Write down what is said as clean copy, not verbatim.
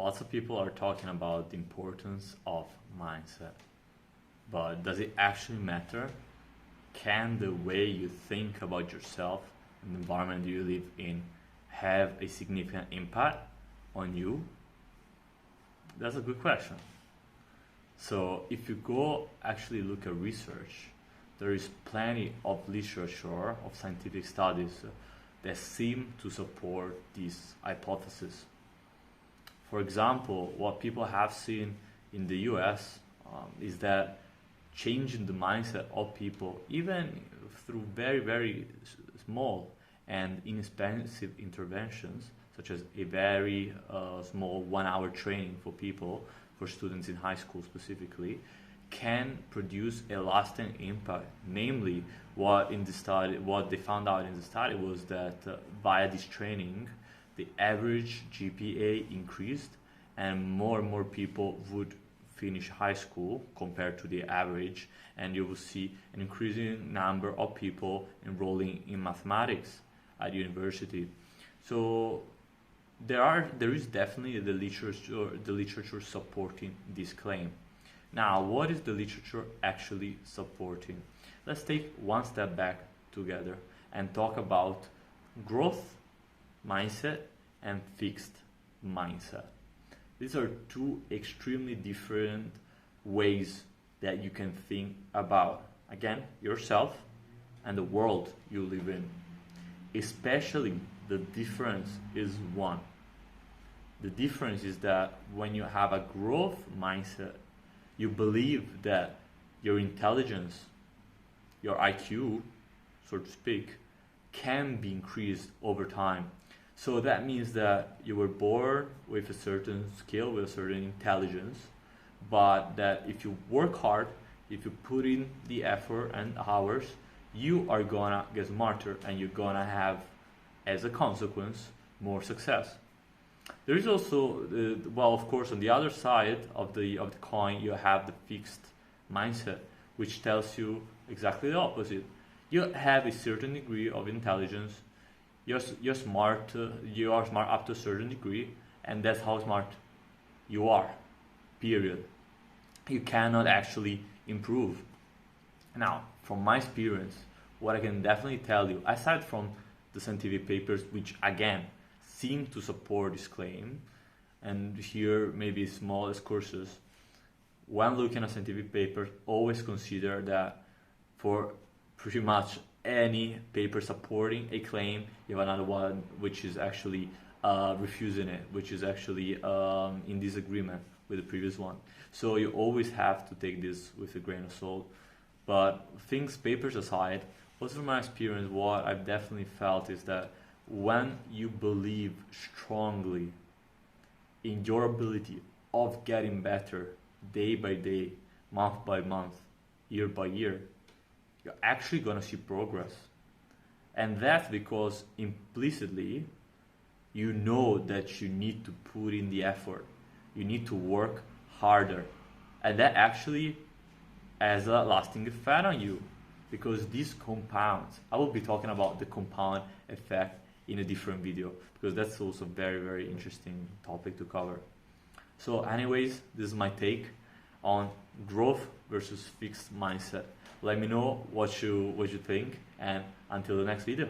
lots of people are talking about the importance of mindset, but does it actually matter? Can the way you think about yourself and the environment you live in have a significant impact on you? That's a good question. So if you go actually look at research, there is plenty of literature of scientific studies that seem to support this hypothesis. For example, what people have seen in the US is that changing the mindset of people, even through very, very small and inexpensive interventions, such as a very small 1-hour training for people, for students in high school specifically, can produce a lasting impact. Namely, what they found out in the study was that via this training, the average GPA increased, and more people would finish high school compared to the average, and you will see an increasing number of people enrolling in mathematics at university. So there is definitely the literature supporting this claim. Now, what is the literature actually supporting? Let's take one step back together and talk about growth mindset and fixed mindset. These are two extremely different ways that you can think about, again, yourself and the world you live in. Especially the difference is one. The difference is that when you have a growth mindset, you believe that your intelligence, your IQ, so to speak, can be increased over time. So that means that you were born with a certain skill, with a certain intelligence, but that if you work hard, if you put in the effort and hours, you are gonna get smarter and you're gonna have, as a consequence, more success. There is also, of course, on the other side of the coin, you have the fixed mindset, which tells you exactly the opposite. You have a certain degree of intelligence. You're smart. You are smart up to a certain degree, and that's how smart you are. Period. You cannot actually improve. Now, from my experience, what I can definitely tell you, aside from the scientific papers, which again seem to support this claim, and here maybe small excursus, when looking at scientific papers, always consider that for pretty much any paper supporting a claim, you have another one which is actually refusing it, which is actually in disagreement with the previous one. So you always have to take this with a grain of salt. But papers aside, also from my experience, what I've definitely felt is that when you believe strongly in your ability of getting better day by day, month by month, year by year, you're actually going to see progress. And that's because implicitly you know that you need to put in the effort. You need to work harder. And that actually has a lasting effect on you, because these compounds, I will be talking about the compound effect in a different video, because that's also a very, very interesting topic to cover. So anyways, this is my take on growth versus fixed mindset. Let me know what you think, and until the next video.